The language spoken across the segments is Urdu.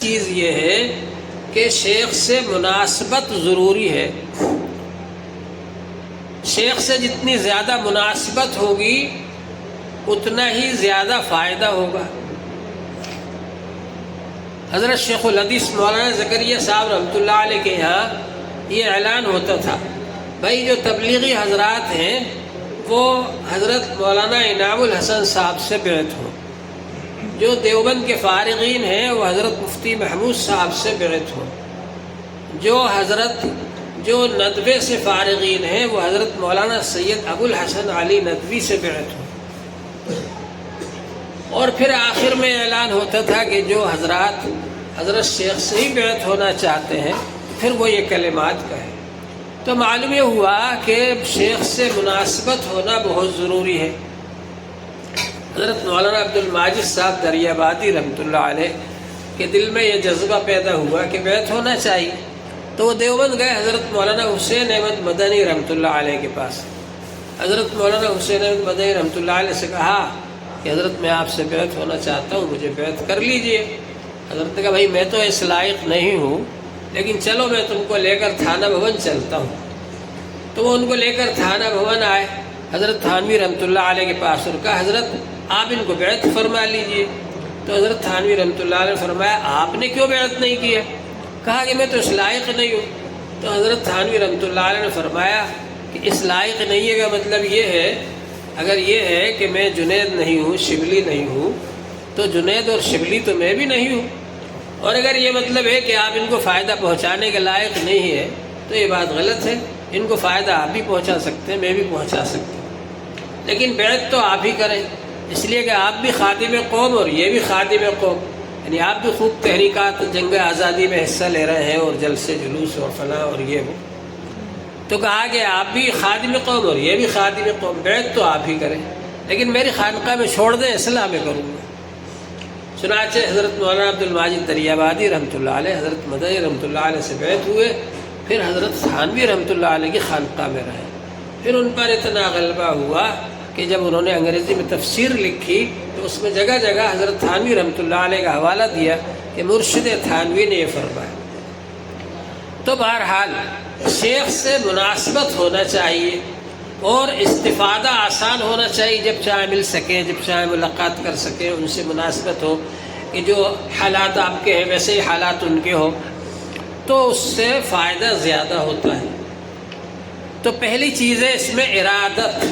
چیز یہ ہے کہ شیخ سے مناسبت ضروری ہے۔ شیخ سے جتنی زیادہ مناسبت ہوگی اتنا ہی زیادہ فائدہ ہوگا۔ حضرت شیخ الحدیث مولانا زکریا صاحب رحمۃ اللہ علیہ کے یہاں یہ اعلان ہوتا تھا، بھائی جو تبلیغی حضرات ہیں وہ حضرت مولانا انعام الحسن صاحب سے بیعت ہو، جو دیوبند کے فارغین ہیں وہ حضرت مفتی محمود صاحب سے بیعت ہو، جو ندوے سے فارغین ہیں وہ حضرت مولانا سید ابو الحسن علی ندوی سے بیعت ہو۔ اور پھر آخر میں اعلان ہوتا تھا کہ جو حضرات حضرت شیخ سے ہی بیعت ہونا چاہتے ہیں پھر وہ یہ کلمات کہیں۔ تو معلوم یہ ہوا کہ شیخ سے مناسبت ہونا بہت ضروری ہے۔ حضرت مولانا عبد الماجد صاحب دریابادی رحمۃ اللہ علیہ کے دل میں یہ جذبہ پیدا ہوا کہ بیعت ہونا چاہیے، تو وہ دیوبند گئے حضرت مولانا حسین احمد مدنی رحمۃ اللہ علیہ کے پاس۔ حضرت مولانا حسین احمد مدنی رحمۃ اللہ علیہ سے کہا کہ حضرت میں آپ سے بیعت ہونا چاہتا ہوں، مجھے بیعت کر لیجئے۔ حضرت نے کہا بھائی میں تو اس لائق نہیں ہوں، لیکن چلو میں تم کو لے کر تھانہ بھون چلتا ہوں۔ تو وہ ان کو لے کر تھانہ بھون آئے حضرت تھانوی رحمۃ اللہ علیہ کے پاس اور کہا حضرت آپ ان کو بیعت فرما لیجئے۔ تو حضرت تھانوی رحمۃ اللہ علیہ نے فرمایا آپ نے کیوں بیعت نہیں کیا؟ کہا کہ میں تو اس لائق نہیں ہوں۔ تو حضرت تھانوی رحمۃ اللہ علیہ نے فرمایا کہ اس لائق نہیں ہے کا مطلب یہ ہے، اگر یہ ہے کہ میں جنید نہیں ہوں، شبلی نہیں ہوں، تو جنید اور شبلی تو میں بھی نہیں ہوں، اور اگر یہ مطلب ہے کہ آپ ان کو فائدہ پہنچانے کے لائق نہیں ہے تو یہ بات غلط ہے۔ ان کو فائدہ آپ بھی پہنچا سکتے ہیں، میں بھی پہنچا سکتا ہوں، لیکن بیعت تو آپ ہی کریں، اس لیے کہ آپ بھی خادم قوم اور یہ بھی خادم قوم، یعنی آپ بھی خوب تحریکات جنگ آزادی میں حصہ لے رہے ہیں اور جلسے جلوس اور فلاں اور یہ وہ، تو کہا کہ آپ بھی خادم قوم اور یہ بھی خادم قوم، بیعت تو آپ ہی کریں، لیکن میری خانقاہ میں چھوڑ دیں، اصلاح میں کروں گا۔ چنانچہ حضرت مولانا عبد الماجد دریابادی رحمۃ اللہ علیہ حضرت مدنی رحمۃ اللہ علیہ سے بیعت ہوئے، پھر حضرت تھانوی رحمۃ اللہ علیہ کی خانقاہ میں رہے۔ پھر ان پر اتنا غلبہ ہوا کہ جب انہوں نے انگریزی میں تفسیر لکھی تو اس میں جگہ جگہ حضرت تھانوی رحمۃ اللہ علیہ کا حوالہ دیا کہ مرشد تھانوی نے یہ فرمایا۔ تو بہرحال شیخ سے مناسبت ہونا چاہیے اور استفادہ آسان ہونا چاہیے، جب چاہے مل سکیں، جب چاہے ملاقات کر سکیں، ان سے مناسبت ہو کہ جو حالات آپ کے ہیں ویسے ہی حالات ان کے ہو، تو اس سے فائدہ زیادہ ہوتا ہے۔ تو پہلی چیز ہے اس میں ارادت،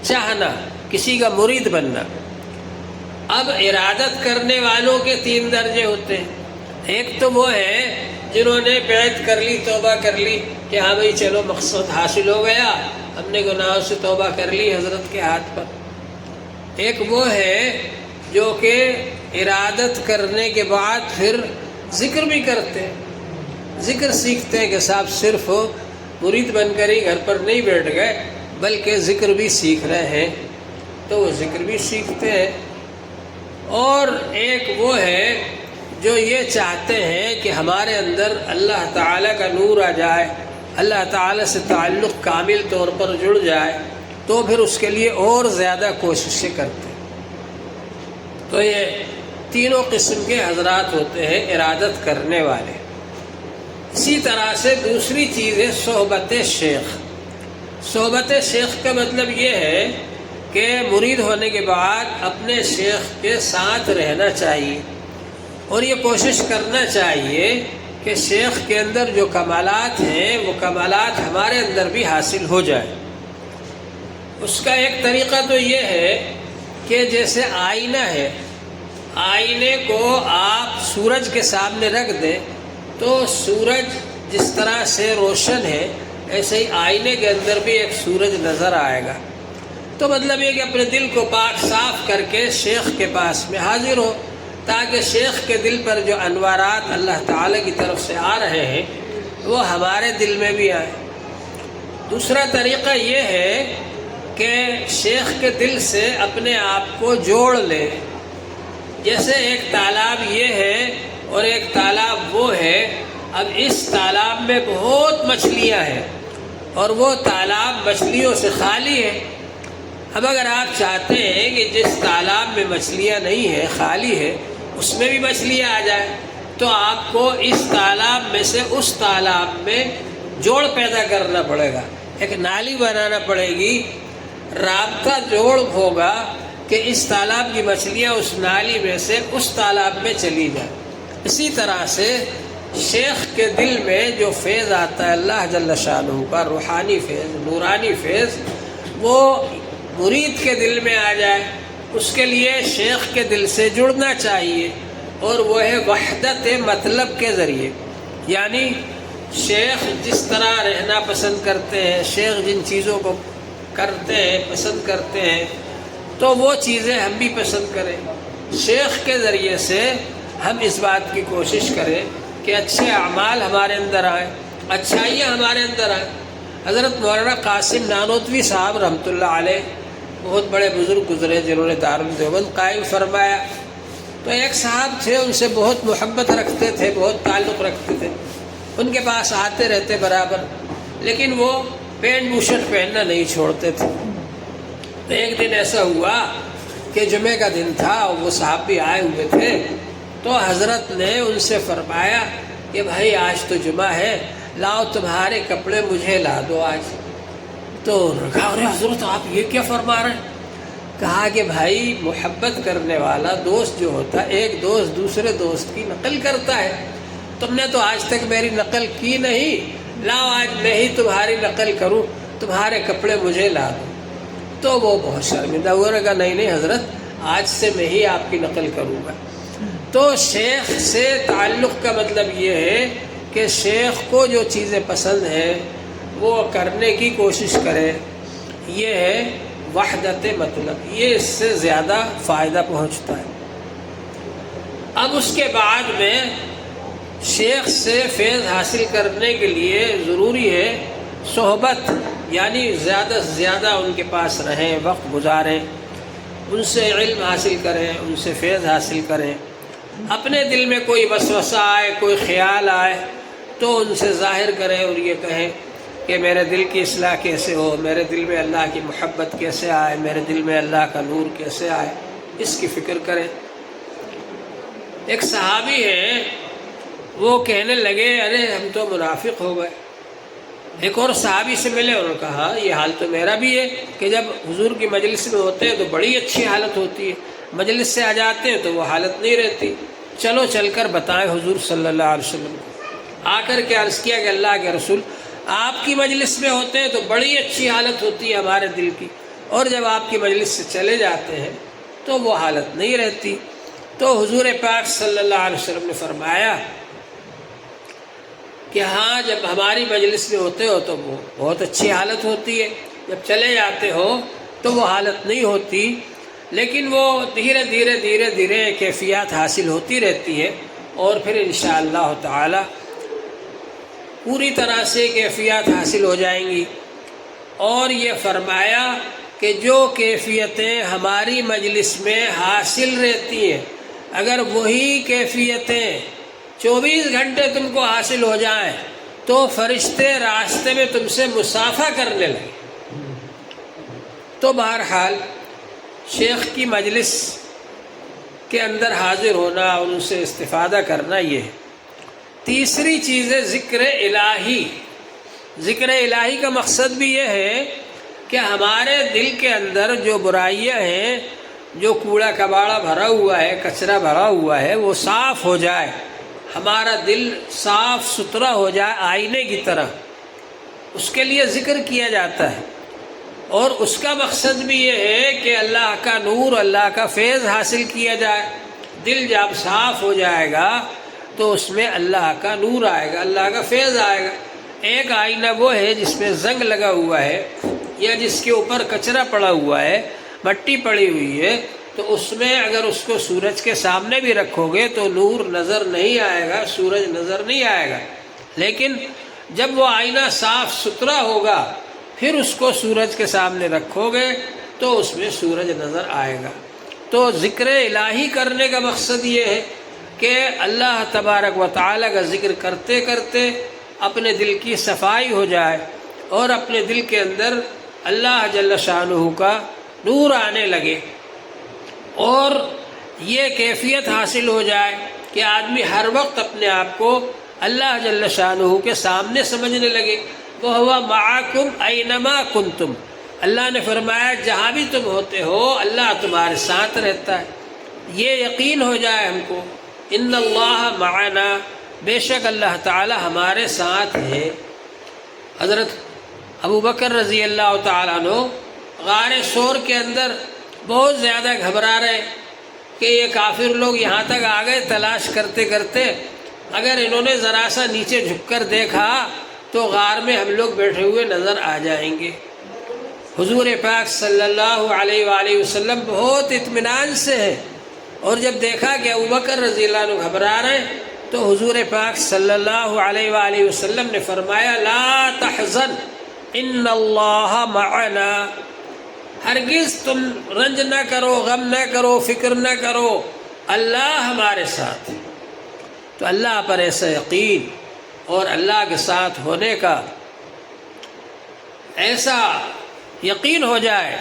چاہنا، کسی کا مرید بننا۔ اب ارادت کرنے والوں کے 3 درجے ہوتے ہیں۔ ایک تو وہ ہے جنہوں نے بیعت کر لی، توبہ کر لی کہ ہاں بھائی چلو مقصد حاصل ہو گیا، ہم نے گناہوں سے توبہ کر لی حضرت کے ہاتھ پر۔ ایک وہ ہے جو کہ ارادت کرنے کے بعد پھر ذکر بھی کرتے ہیں، ذکر سیکھتے ہیں کہ صاحب صرف مرید بن کر ہی گھر پر نہیں بیٹھ گئے بلکہ ذکر بھی سیکھ رہے ہیں، تو وہ ذکر بھی سیکھتے ہیں۔ اور ایک وہ ہے جو یہ چاہتے ہیں کہ ہمارے اندر اللہ تعالیٰ کا نور آ جائے، اللہ تعالیٰ سے تعلق کامل طور پر جڑ جائے، تو پھر اس کے لیے اور زیادہ کوششیں کرتے ہیں۔ تو یہ تینوں قسم کے حضرات ہوتے ہیں ارادت کرنے والے۔ اسی طرح سے دوسری چیز ہے صحبت شیخ۔ صحبت شیخ کا مطلب یہ ہے کہ مرید ہونے کے بعد اپنے شیخ کے ساتھ رہنا چاہیے اور یہ کوشش کرنا چاہیے کہ شیخ کے اندر جو کمالات ہیں وہ کمالات ہمارے اندر بھی حاصل ہو جائے۔ اس کا ایک طریقہ تو یہ ہے کہ جیسے آئینہ ہے، آئینے کو آپ سورج کے سامنے رکھ دیں تو سورج جس طرح سے روشن ہے ایسے ہی آئینے کے اندر بھی ایک سورج نظر آئے گا۔ تو مطلب یہ کہ اپنے دل کو پاک صاف کر کے شیخ کے پاس میں حاضر ہو، تاکہ شیخ کے دل پر جو انوارات اللہ تعالیٰ کی طرف سے آ رہے ہیں وہ ہمارے دل میں بھی آئیں۔ دوسرا طریقہ یہ ہے کہ شیخ کے دل سے اپنے آپ کو جوڑ لیں۔ جیسے ایک تالاب یہ ہے اور ایک تالاب وہ ہے، اب اس تالاب میں بہت مچھلیاں ہیں اور وہ تالاب مچھلیوں سے خالی ہے۔ اب اگر آپ چاہتے ہیں کہ جس تالاب میں مچھلیاں نہیں ہیں، خالی ہے، اس میں بھی مچھلیاں آ جائیں، تو آپ کو اس تالاب میں سے اس تالاب میں جوڑ پیدا کرنا پڑے گا، ایک نالی بنانا پڑے گی، رابطہ جوڑ ہوگا کہ اس تالاب کی مچھلیاں اس نالی میں سے اس تالاب میں چلی جائیں۔ اسی طرح سے شیخ کے دل میں جو فیض آتا ہے اللہ جل شانہ کا روحانی فیض، نورانی فیض، وہ مرید کے دل میں آ جائے، اس کے لیے شیخ کے دل سے جڑنا چاہیے، اور وہ ہے وحدت مطلب کے ذریعے، یعنی شیخ جس طرح رہنا پسند کرتے ہیں، شیخ جن چیزوں کو کرتے ہیں پسند کرتے ہیں، تو وہ چیزیں ہم بھی پسند کریں۔ شیخ کے ذریعے سے ہم اس بات کی کوشش کریں کہ اچھے اعمال ہمارے اندر آئیں، اچھائیاں ہمارے اندر آئیں۔ حضرت مولانا قاسم نانوتوی صاحب رحمۃ اللہ علیہ بہت بڑے بزرگ گزرے جنہوں نے دارالدیوبند قائم فرمایا، تو ایک صاحب تھے، ان سے بہت محبت رکھتے تھے، بہت تعلق رکھتے تھے، ان کے پاس آتے رہتے برابر، لیکن وہ پینٹ بوشرٹ پہننا نہیں چھوڑتے تھے۔ تو ایک دن ایسا ہوا کہ جمعہ کا دن تھا، اور وہ صاحب بھی آئے ہوئے تھے، تو حضرت نے ان سے فرمایا کہ بھائی آج تو جمعہ ہے، لاؤ تمہارے کپڑے مجھے لا دو آج۔ تو کہا ارے حضرت آپ یہ کیا فرما رہے ہیں؟ کہا کہ بھائی محبت کرنے والا دوست جو ہوتا ہے، ایک دوست دوسرے دوست کی نقل کرتا ہے، تم نے تو آج تک میری نقل کی نہیں، لاؤ آج میں ہی تمہاری نقل کروں، تمہارے کپڑے مجھے لا دو۔ تو وہ بہت شرمندہ ہوا، کہا نہیں نہیں حضرت، آج سے میں ہی آپ کی نقل کروں گا۔ تو شیخ سے تعلق کا مطلب یہ ہے کہ شیخ کو جو چیزیں پسند ہیں وہ کرنے کی کوشش کرے، یہ ہے وحدت مطلب، یہ اس سے زیادہ فائدہ پہنچتا ہے۔ اب اس کے بعد میں شیخ سے فیض حاصل کرنے کے لیے ضروری ہے صحبت، یعنی زیادہ سے زیادہ ان کے پاس رہیں، وقت گزاریں، ان سے علم حاصل کریں، ان سے فیض حاصل کریں۔ اپنے دل میں کوئی وسوسہ آئے، کوئی خیال آئے تو ان سے ظاہر کریں اور یہ کہیں کہ میرے دل کی اصلاح کیسے ہو، میرے دل میں اللہ کی محبت کیسے آئے، میرے دل میں اللہ کا نور کیسے آئے، اس کی فکر کریں۔ ایک صحابی ہیں، وہ کہنے لگے ارے ہم تو منافق ہو گئے۔ ایک اور صحابی سے ملے، انہوں نے کہا یہ حال تو میرا بھی ہے کہ جب حضور کی مجلس میں ہوتے ہیں تو بڑی اچھی حالت ہوتی ہے، مجلس سے آ جاتے ہیں تو وہ حالت نہیں رہتی، چلو چل کر بتائیں حضور صلی اللہ علیہ وسلم۔ آ کر کے عرض کیا کہ اللہ کے رسول، آپ کی مجلس میں ہوتے ہیں تو بڑی اچھی حالت ہوتی ہے ہمارے دل کی، اور جب آپ کی مجلس سے چلے جاتے ہیں تو وہ حالت نہیں رہتی۔ تو حضور پاک صلی اللہ علیہ وسلم نے فرمایا کہ ہاں جب ہماری مجلس میں ہوتے ہو تو وہ بہت اچھی حالت ہوتی ہے، جب چلے جاتے ہو تو وہ حالت نہیں ہوتی، لیکن وہ دھیرے دھیرے دھیرے دھیرے کیفیات حاصل ہوتی رہتی ہے، اور پھر انشاءاللہ تعالی پوری طرح سے کیفیات حاصل ہو جائیں گی۔ اور یہ فرمایا کہ جو کیفیتیں ہماری مجلس میں حاصل رہتی ہیں، اگر وہی کیفیتیں 24 گھنٹے تم کو حاصل ہو جائیں تو فرشتے راستے میں تم سے مصافحہ کرنے لگے۔ تو بہرحال شیخ کی مجلس کے اندر حاضر ہونا اور ان سے استفادہ کرنا یہ ہے۔ تیسری چیز ہے ذکر الہی۔ ذکر الہی کا مقصد بھی یہ ہے کہ ہمارے دل کے اندر جو برائیاں ہیں، جو کوڑا کباڑا بھرا ہوا ہے، کچرا بھرا ہوا ہے، وہ صاف ہو جائے، ہمارا دل صاف ستھرا ہو جائے آئینے کی طرح، اس کے لیے ذکر کیا جاتا ہے۔ اور اس کا مقصد بھی یہ ہے کہ اللہ کا نور، اللہ کا فیض حاصل کیا جائے۔ دل جب صاف ہو جائے گا تو اس میں اللہ کا نور آئے گا، اللہ کا فیض آئے گا۔ ایک آئینہ وہ ہے جس میں زنگ لگا ہوا ہے یا جس کے اوپر کچرا پڑا ہوا ہے، مٹی پڑی ہوئی ہے، تو اس میں اگر اس کو سورج کے سامنے بھی رکھو گے تو نور نظر نہیں آئے گا، سورج نظر نہیں آئے گا۔ لیکن جب وہ آئینہ صاف ستھرا ہوگا پھر اس کو سورج کے سامنے رکھو گے تو اس میں سورج نظر آئے گا۔ تو ذکر الہی کرنے کا مقصد یہ ہے کہ اللہ تبارک و تعالیٰ کا ذکر کرتے کرتے اپنے دل کی صفائی ہو جائے اور اپنے دل کے اندر اللہ جل شانہ کا نور آنے لگے، اور یہ کیفیت حاصل ہو جائے کہ آدمی ہر وقت اپنے آپ کو اللہ جل شانہ کے سامنے سمجھنے لگے۔ وَهُوَ مَعَكُمْ أَيْنَمَا كُنْتُمْ، اللہ نے فرمایا جہاں بھی تم ہوتے ہو اللہ تمہارے ساتھ رہتا ہے۔ یہ یقین ہو جائے ہم کو، ان اللہ معنا، بے شک اللہ تعالی ہمارے ساتھ ہے۔ حضرت ابو بکر رضی اللہ تعالیٰ عنہ غار ثور کے اندر بہت زیادہ گھبرا رہے کہ یہ کافر لوگ یہاں تک آ گئے تلاش کرتے کرتے، اگر انہوں نے ذرا سا نیچے جھک کر دیکھا تو غار میں ہم لوگ بیٹھے ہوئے نظر آ جائیں گے۔ حضور پاک صلی اللہ علیہ وآلہ وسلم بہت اطمینان سے ہے، اور جب دیکھا کہ ابوبکر رضی اللہ عنہ گھبرا رہے ہیں تو حضور پاک صلی اللہ علیہ وآلہ وسلم نے فرمایا لا تحزن ان اللہ معنا، ہرگز تم رنج نہ کرو، غم نہ کرو، فکر نہ کرو، اللہ ہمارے ساتھ۔ تو اللہ پر ایسا یقین اور اللہ کے ساتھ ہونے کا ایسا یقین ہو جائے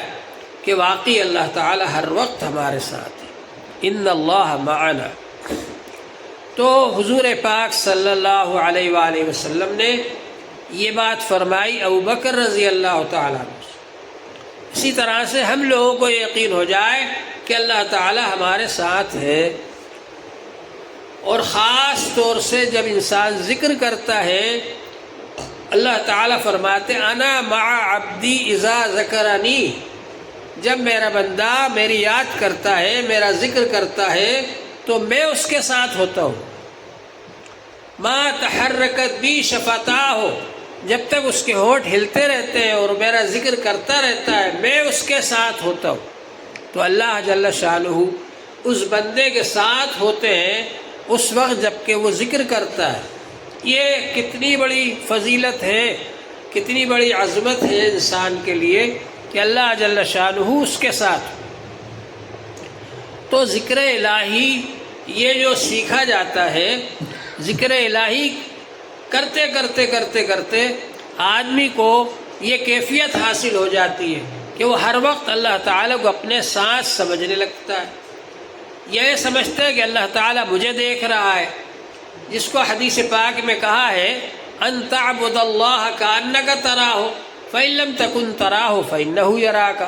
کہ واقعی اللہ تعالی ہر وقت ہمارے ساتھ ہے، ان اللہ معنا۔ تو حضور پاک صلی اللہ علیہ وآلہ وسلم نے یہ بات فرمائی ابوبکر رضی اللہ تعالیٰ عنہ۔ اسی طرح سے ہم لوگوں کو یقین ہو جائے کہ اللہ تعالی ہمارے ساتھ ہے، اور خاص طور سے جب انسان ذکر کرتا ہے اللہ تعالیٰ فرماتے انا مع عبدی اذا ذکرنی، جب میرا بندہ میری یاد کرتا ہے، میرا ذکر کرتا ہے تو میں اس کے ساتھ ہوتا ہوں۔ ما تحرکت بی شفتاہ، جب تک اس کے ہونٹ ہلتے رہتے ہیں اور میرا ذکر کرتا رہتا ہے میں اس کے ساتھ ہوتا ہوں۔ تو اللہ جل شانہ اس بندے کے ساتھ ہوتے ہیں اس وقت جب کہ وہ ذکر کرتا ہے۔ یہ کتنی بڑی فضیلت ہے، کتنی بڑی عظمت ہے انسان کے لیے کہ اللہ جل شانہ اس کے ساتھ۔ تو ذکر الہی یہ جو سیکھا جاتا ہے، ذکر الہی کرتے کرتے کرتے کرتے آدمی کو یہ کیفیت حاصل ہو جاتی ہے کہ وہ ہر وقت اللہ تعالیٰ کو اپنے ساتھ سمجھنے لگتا ہے۔ یہ سمجھتا ہے کہ اللہ تعالیٰ مجھے دیکھ رہا ہے، جس کو حدیث پاک میں کہا ہے ان تعبد اللہ کأنک تراہ فإن لم تکن تراہ فإنہ یراک۔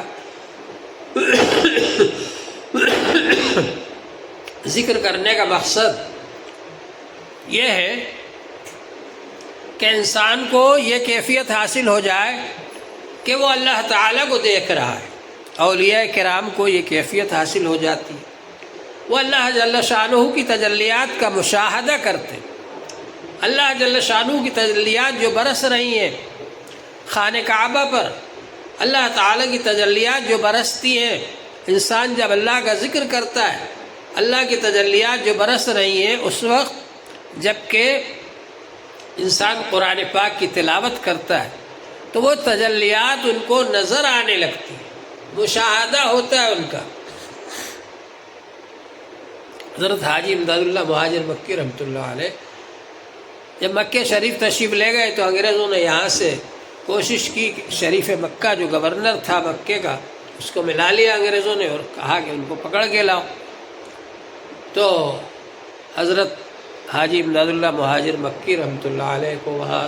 ذکر کرنے کا مقصد یہ ہے کہ انسان کو یہ کیفیت حاصل ہو جائے کہ وہ اللہ تعالیٰ کو دیکھ رہا ہے۔ اولیاء کرام کو یہ کیفیت حاصل ہو جاتی ہے، وہ اللہ جل شانہ کی تجلیات کا مشاہدہ کرتے۔ اللہ جل شانہ کی تجلیات جو برس رہی ہیں خانہ کعبہ پر، اللہ تعالیٰ کی تجلیات جو برستی ہیں، انسان جب اللہ کا ذکر کرتا ہے اللہ کی تجلیات جو برس رہی ہیں، اس وقت جب کہ انسان قرآن پاک کی تلاوت کرتا ہے تو وہ تجلیات ان کو نظر آنے لگتی ہیں، مشاہدہ ہوتا ہے ان کا۔ حضرت حاجی امداد اللہ مہاجر مکی رحمۃ اللہ علیہ جب مکہ شریف تشریف لے گئے تو انگریزوں نے یہاں سے کوشش کی کہ شریف مکہ جو گورنر تھا مکے کا اس کو ملا لیا انگریزوں نے اور کہا کہ ان کو پکڑ کے لاؤ۔ تو حضرت حاجی امداد اللہ مہاجر مکی رحمۃ اللہ علیہ کو وہاں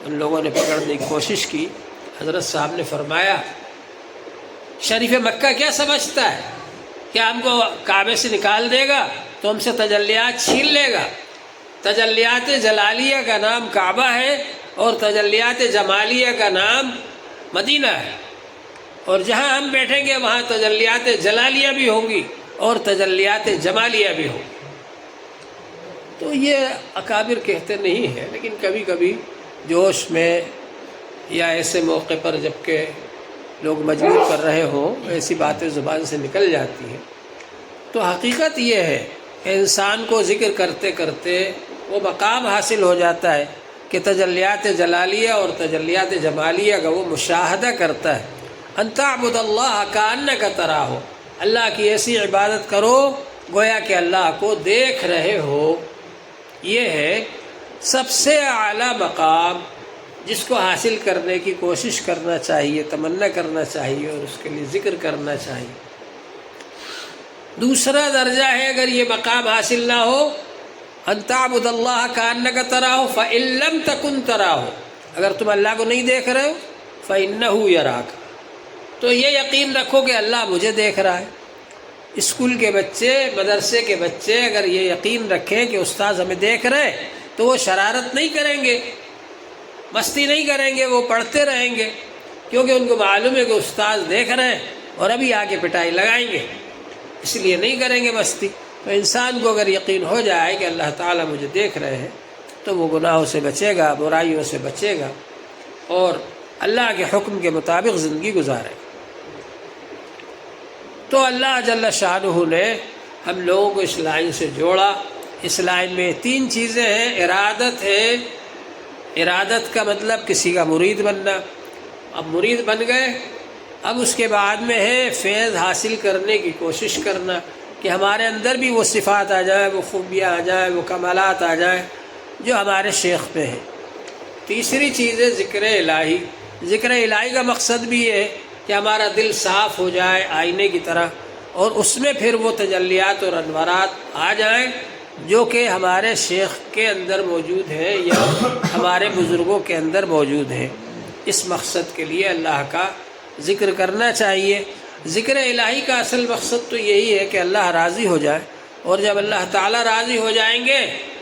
ان لوگوں نے پکڑنے کی کوشش کی۔ حضرت صاحب نے فرمایا شریف مکہ کیا سمجھتا ہے کہ ہم کو کعبے سے نکال دے گا تو ہم سے تجلیات چھین لے گا؟ تجلیات جلالیہ کا نام کعبہ ہے اور تجلیات جمالیہ کا نام مدینہ ہے، اور جہاں ہم بیٹھیں گے وہاں تجلیات جلالیہ بھی ہوں گی اور تجلیات جمالیہ بھی ہوں گی۔ تو یہ اکابر کہتے نہیں ہیں، لیکن کبھی کبھی جوش میں یا ایسے موقع پر جب کہ لوگ مجبور کر رہے ہوں ایسی باتیں زبان سے نکل جاتی ہیں۔ تو حقیقت یہ ہے کہ انسان کو ذکر کرتے کرتے وہ مقام حاصل ہو جاتا ہے کہ تجلیات جلالیہ اور تجلیات جمالیہ کا وہ مشاہدہ کرتا ہے۔ ان تعبد اللہ کأنک تراہ، اللہ کی ایسی عبادت کرو گویا کہ اللہ کو دیکھ رہے ہو۔ یہ ہے سب سے اعلیٰ مقام جس کو حاصل کرنے کی کوشش کرنا چاہیے، تمنا کرنا چاہیے اور اس کے لیے ذکر کرنا چاہیے۔ دوسرا درجہ ہے اگر یہ مقام حاصل نہ ہو ان تعبد اللہ کانک تراہ فإن لم تکن تراہ، اگر تم اللہ کو نہیں دیکھ رہے ہو فإنہ یراک، تو یہ یقین رکھو کہ اللہ مجھے دیکھ رہا ہے۔ اسکول کے بچے، مدرسے کے بچے اگر یہ یقین رکھیں کہ استاذ ہمیں دیکھ رہے تو وہ شرارت نہیں کریں گے، مستی نہیں کریں گے، وہ پڑھتے رہیں گے، کیونکہ ان کو معلوم ہے کہ استاذ دیکھ رہے ہیں اور ابھی آ کے پٹائی لگائیں گے، اس لیے نہیں کریں گے مستی۔ تو انسان کو اگر یقین ہو جائے کہ اللہ تعالیٰ مجھے دیکھ رہے ہیں تو وہ گناہوں سے بچے گا، برائیوں سے بچے گا اور اللہ کے حکم کے مطابق زندگی گزارے۔ تو اللہ جل شانہ نے ہم لوگوں کو اس لائن سے جوڑا۔ اس لائن میں 3 چیزیں ہیں۔ ارادت ہے، ارادت کا مطلب کسی کا مرید بننا، اب مرید بن گئے، اب اس کے بعد میں ہے فیض حاصل کرنے کی کوشش کرنا کہ ہمارے اندر بھی وہ صفات آ جائیں، وہ خوبیاں آ جائیں، وہ کمالات آ جائیں جو ہمارے شیخ پہ ہیں۔ تیسری چیز ہے ذکر الہی۔ ذکر الہی کا مقصد بھی یہ ہے کہ ہمارا دل صاف ہو جائے آئینے کی طرح، اور اس میں پھر وہ تجلیات اور انوارات آ جائیں جو کہ ہمارے شیخ کے اندر موجود ہیں یا ہمارے بزرگوں کے اندر موجود ہیں۔ اس مقصد کے لیے اللہ کا ذکر کرنا چاہیے۔ ذکر الہی کا اصل مقصد تو یہی ہے کہ اللہ راضی ہو جائے، اور جب اللہ تعالیٰ راضی ہو جائیں گے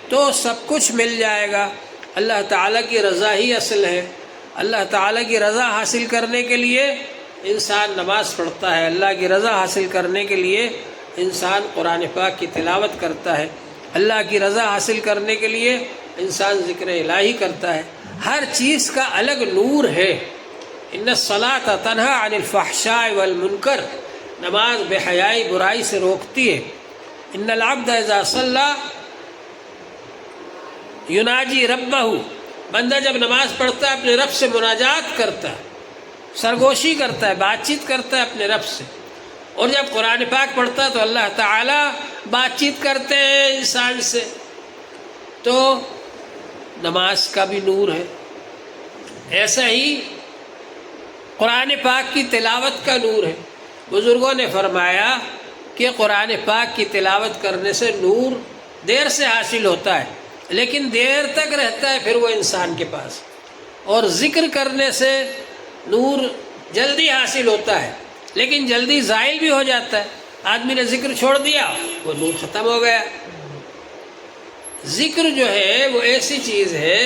تو سب کچھ مل جائے گا۔ اللہ تعالیٰ کی رضا ہی اصل ہے۔ اللہ تعالیٰ کی رضا حاصل کرنے کے لیے انسان نماز پڑھتا ہے، اللہ کی رضا حاصل کرنے کے لیے انسان قرآن پاک کی تلاوت کرتا ہے، اللہ کی رضا حاصل کرنے کے لیے انسان ذکر الہی کرتا ہے۔ ہر چیز کا الگ نور ہے۔ ان الصلاۃ تنہی عن الفحشاء والمنکر، نماز بے حیائی برائی سے روکتی ہے۔ ان العبد اذا صلی یناجی ربہ، بندہ جب نماز پڑھتا ہے اپنے رب سے مناجات کرتا ہے، سرگوشی کرتا ہے، بات چیت کرتا ہے اپنے رب سے، اور جب قرآن پاک پڑھتا ہے تو اللہ تعالیٰ بات چیت کرتے ہیں انسان سے۔ تو نماز کا بھی نور ہے، ایسا ہی قرآن پاک کی تلاوت کا نور ہے۔ بزرگوں نے فرمایا کہ قرآن پاک کی تلاوت کرنے سے نور دیر سے حاصل ہوتا ہے، لیکن دیر تک رہتا ہے پھر وہ انسان کے پاس، اور ذکر کرنے سے نور جلدی حاصل ہوتا ہے لیکن جلدی زائل بھی ہو جاتا ہے۔ آدمی نے ذکر چھوڑ دیا، وہ نور ختم ہو گیا۔ ذکر جو ہے وہ ایسی چیز ہے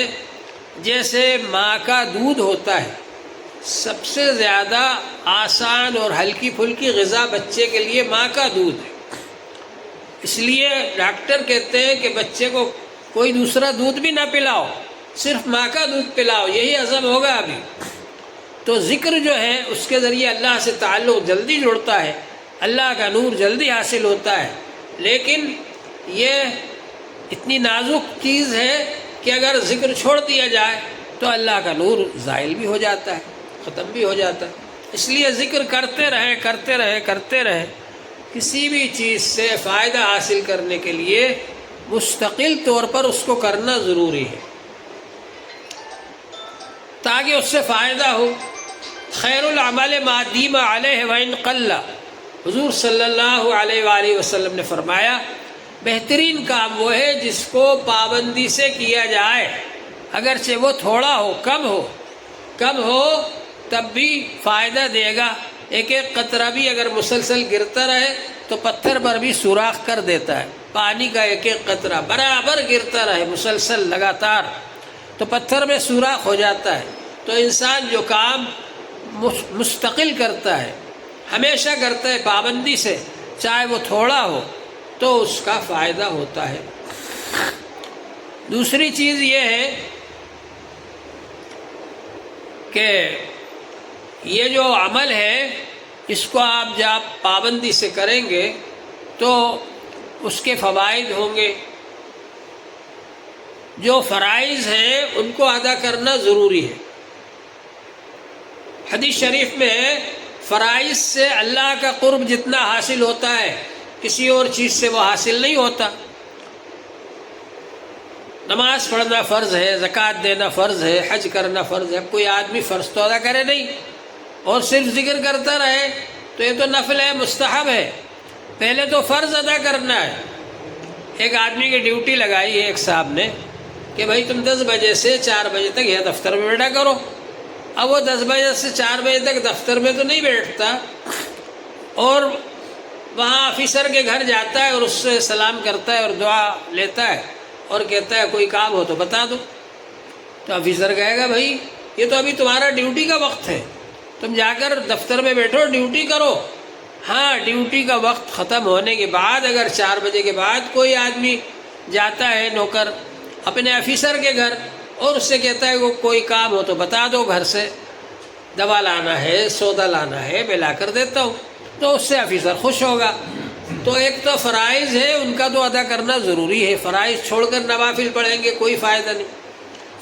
جیسے ماں کا دودھ ہوتا ہے، سب سے زیادہ آسان اور ہلکی پھلکی غذا بچے کے لیے ماں کا دودھ ہے۔ اس لیے ڈاکٹر کہتے ہیں کہ بچے کو کوئی دوسرا دودھ بھی نہ پلاؤ، صرف ماں کا دودھ پلاؤ، یہی ہضم ہوگا ابھی۔ تو ذکر جو ہے اس کے ذریعے اللہ سے تعلق جلدی جڑتا ہے، اللہ کا نور جلدی حاصل ہوتا ہے، لیکن یہ اتنی نازک چیز ہے کہ اگر ذکر چھوڑ دیا جائے تو اللہ کا نور زائل بھی ہو جاتا ہے، ختم بھی ہو جاتا ہے۔ اس لیے ذکر کرتے رہیں کرتے رہیں کرتے رہیں۔ کسی بھی چیز سے فائدہ حاصل کرنے کے لیے مستقل طور پر اس کو کرنا ضروری ہے تاکہ اس سے فائدہ ہو۔ خیر العمل ما دیم علیہ وان قل، حضور صلی اللہ علیہ وآلہ وسلم نے فرمایا بہترین کام وہ ہے جس کو پابندی سے کیا جائے، اگرچہ وہ تھوڑا ہو، کم ہو تب بھی فائدہ دے گا۔ ایک ایک قطرہ بھی اگر مسلسل گرتا رہے تو پتھر پر بھی سوراخ کر دیتا ہے۔ پانی کا ایک ایک قطرہ برابر گرتا رہے مسلسل لگاتار تو پتھر میں سوراخ ہو جاتا ہے۔ تو انسان جو کام مستقل کرتا ہے، ہمیشہ کرتا ہے پابندی سے، چاہے وہ تھوڑا ہو، تو اس کا فائدہ ہوتا ہے۔ دوسری چیز یہ ہے کہ یہ جو عمل ہے اس کو آپ جب پابندی سے کریں گے تو اس کے فوائد ہوں گے۔ جو فرائض ہیں ان کو ادا کرنا ضروری ہے۔ حدیث شریف میں ہے فرائض سے اللہ کا قرب جتنا حاصل ہوتا ہے کسی اور چیز سے وہ حاصل نہیں ہوتا۔ نماز پڑھنا فرض ہے، زکوٰۃ دینا فرض ہے، حج کرنا فرض ہے۔ کوئی آدمی فرض تو ادا کرے نہیں اور صرف ذکر کرتا رہے تو یہ تو نفل ہے، مستحب ہے۔ پہلے تو فرض ادا کرنا ہے، ایک آدمی کی ڈیوٹی لگائی ہے ایک صاحب نے کہ بھائی تم 10 بجے سے 4 بجے تک یہ دفتر میں بیٹھا کرو. اب وہ 10 بجے سے 4 بجے تک دفتر میں تو نہیں بیٹھتا، اور وہاں آفیسر کے گھر جاتا ہے اور اس سے سلام کرتا ہے اور دعا لیتا ہے اور کہتا ہے کوئی کام ہو تو بتا دو. تو آفیسر کہے گا بھائی یہ تو ابھی تمہارا ڈیوٹی کا وقت ہے، تم جا کر دفتر میں بیٹھو ڈیوٹی کرو. ہاں، ڈیوٹی کا وقت ختم ہونے کے بعد اگر 4 بجے کے بعد کوئی آدمی جاتا ہے نوکر اپنے آفیسر کے گھر اور اس سے کہتا ہے وہ کوئی کام ہو تو بتا دو، گھر سے دوا لانا ہے، سودا لانا ہے، میں لا کر دیتا ہوں، تو اس سے آفیسر خوش ہوگا. تو ایک تو فرائض ہے ان کا تو ادا کرنا ضروری ہے. فرائض چھوڑ کر نوافل پڑھیں گے کوئی فائدہ نہیں،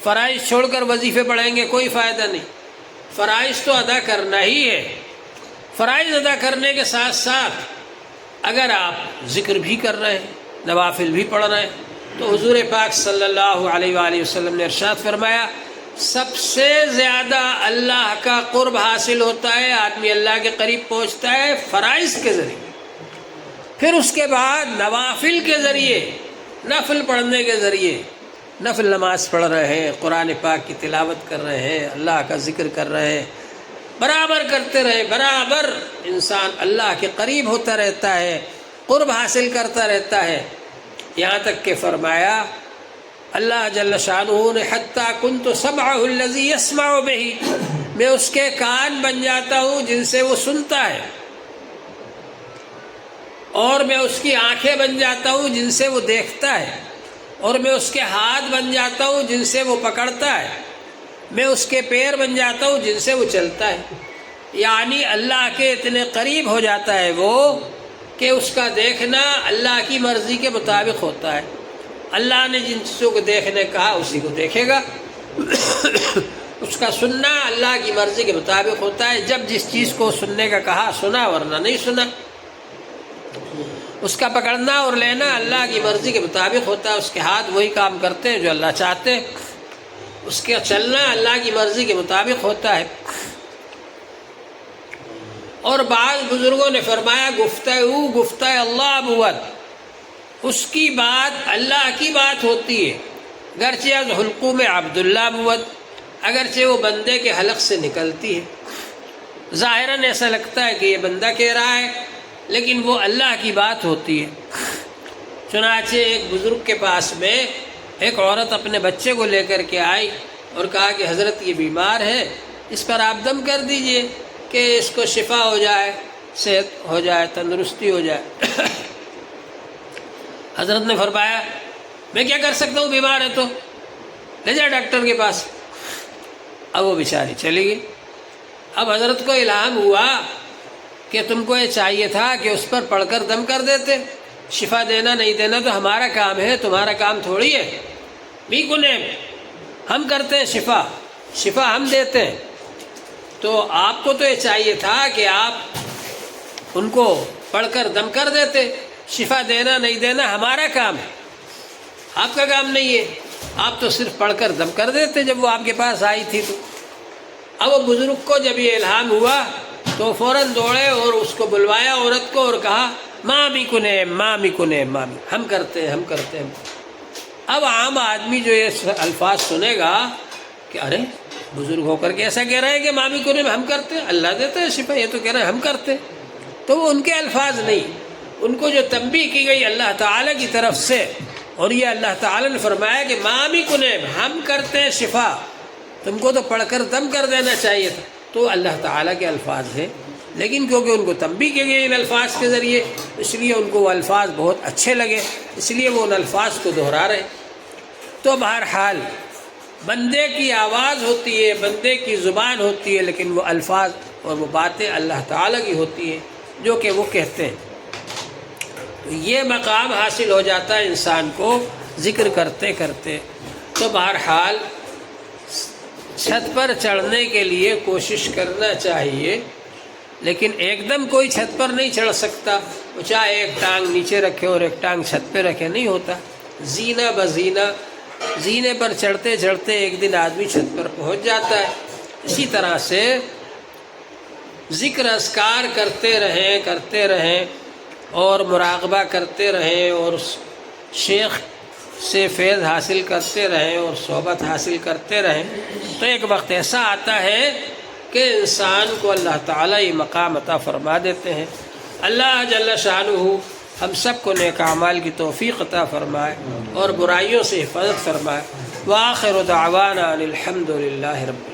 فرائض چھوڑ کر وظیفے پڑھیں گے کوئی فائدہ نہیں. فرائض تو ادا کرنا ہی ہے. فرائض ادا کرنے کے ساتھ ساتھ اگر آپ ذکر بھی کر رہے ہیں، نوافل بھی پڑھ رہے ہیں، تو حضور پاک صلی اللہ علیہ وآلہ وسلم نے ارشاد فرمایا سب سے زیادہ اللہ کا قرب حاصل ہوتا ہے، آدمی اللہ کے قریب پہنچتا ہے فرائض کے ذریعے. پھر اس کے بعد نوافل کے ذریعے، نفل پڑھنے کے ذریعے، نفل نماز پڑھ رہے ہیں، قرآن پاک کی تلاوت کر رہے ہیں، اللہ کا ذکر کر رہے ہیں، برابر کرتے رہے، برابر انسان اللہ کے قریب ہوتا رہتا ہے، قرب حاصل کرتا رہتا ہے. یہاں تک کہ فرمایا اللہ جل شانہ نے حتیٰ کنت سمعہ الذی یسمع بہ، میں اس کے کان بن جاتا ہوں جن سے وہ سنتا ہے، اور میں اس کی آنکھیں بن جاتا ہوں جن سے وہ دیکھتا ہے، اور میں اس کے ہاتھ بن جاتا ہوں جن سے وہ پکڑتا ہے، میں اس کے پیر بن جاتا ہوں جن سے وہ چلتا ہے. یعنی اللہ کے اتنے قریب ہو جاتا ہے وہ کہ اس کا دیکھنا اللہ کی مرضی کے مطابق ہوتا ہے. اللہ نے جن چیزوں کو دیکھنے کہا اسی کو دیکھے گا. اس کا سننا اللہ کی مرضی کے مطابق ہوتا ہے، جب جس چیز کو سننے کا کہا سنا، ورنہ نہیں سنا. اس کا پکڑنا اور لینا اللہ کی مرضی کے مطابق ہوتا ہے. اس کے ہاتھ وہی کام کرتے ہیں جو اللہ چاہتے ہیں. اس کا چلنا اللہ کی مرضی کے مطابق ہوتا ہے. اور بعض بزرگوں نے فرمایا گفتہ اللہ بود، اس کی بات اللہ کی بات ہوتی ہے، گرچہ از حلقوم عبداللہ بود، اگرچہ وہ بندے کے حلق سے نکلتی ہے. ظاہراً ایسا لگتا ہے کہ یہ بندہ کہہ رہا ہے، لیکن وہ اللہ کی بات ہوتی ہے. چنانچہ ایک بزرگ کے پاس میں ایک عورت اپنے بچے کو لے کر کے آئی اور کہا کہ حضرت یہ بیمار ہے، اس پر آپ دم کر دیجئے کہ اس کو شفا ہو جائے، صحت ہو جائے، تندرستی ہو جائے. حضرت نے فرمایا میں کیا کر سکتا ہوں، بیمار ہے تو لے جائے ڈاکٹر کے پاس. اب وہ بیچاری چلی گئی. اب حضرت کو الہام ہوا کہ تم کو یہ چاہیے تھا کہ اس پر پڑھ کر دم کر دیتے. شفا دینا نہیں دینا تو ہمارا کام ہے، تمہارا کام تھوڑی ہے. بھی کنے ہم کرتے ہیں، شفا ہم دیتے ہیں. تو آپ کو تو یہ چاہیے تھا کہ آپ ان کو پڑھ کر دم کر دیتے. شفا دینا نہیں دینا ہمارا کام ہے، آپ کا کام نہیں ہے. آپ تو صرف پڑھ کر دم کر دیتے جب وہ آپ کے پاس آئی تھی. تو اب وہ بزرگ کو جب یہ الہام ہوا تو فوراً دوڑے اور اس کو بلوایا عورت کو اور کہا مامی کنے مامی کنے مامی، ہم کرتے ہیں. اب عام آدمی جو یہ الفاظ سنے گا کہ ارے بزرگ ہو کر کے ایسا کہہ رہے ہیں کہ مامی کنے ہم کرتے ہیں، اللہ دیتا ہے شفا، یہ تو کہہ رہے ہیں ہم کرتے. تو وہ ان کے الفاظ نہیں، ان کو جو تنبیہ کی گئی اللہ تعالیٰ کی طرف سے، اور یہ اللہ تعالیٰ نے فرمایا کہ مامی کنے ہم کرتے ہیں شفا، تم کو تو پڑھ کر دم کر دینا چاہیے تھا. تو اللہ تعالیٰ کے الفاظ ہیں، لیکن کیونکہ ان کو تنبیہ کی گئی ان الفاظ کے ذریعے، اس لیے ان کو وہ الفاظ بہت اچھے لگے، اس لیے وہ ان الفاظ کو دہرا رہے. تو بہرحال بندے کی آواز ہوتی ہے، بندے کی زبان ہوتی ہے، لیکن وہ الفاظ اور وہ باتیں اللہ تعالیٰ کی ہوتی ہیں جو کہ وہ کہتے ہیں. تو یہ مقام حاصل ہو جاتا ہے انسان کو ذکر کرتے کرتے. تو بہرحال چھت پر چڑھنے کے لیے کوشش کرنا چاہیے، لیکن ایک دم کوئی چھت پر نہیں چڑھ سکتا. وہ چاہے ایک ٹانگ نیچے رکھے اور ایک ٹانگ چھت پہ رکھے، نہیں ہوتا. زینہ بزینہ، زینے پر چڑھتے چڑھتے ایک دن آدمی چھت پر پہنچ جاتا ہے. اسی طرح سے ذکر اذکار کرتے رہیں اور مراقبہ کرتے رہیں اور شیخ سے فیض حاصل کرتے رہیں اور صحبت حاصل کرتے رہیں تو ایک وقت ایسا آتا ہے کہ انسان کو اللہ تعالیٰ یہ مقام عطا فرما دیتے ہیں۔ اللہ جل شانہ ہم سب کو نیک اعمال کی توفیق عطا فرمائے اور برائیوں سے حفاظت فرمائے۔ وآخر دعوانا ان الحمد للہ رب العالمین۔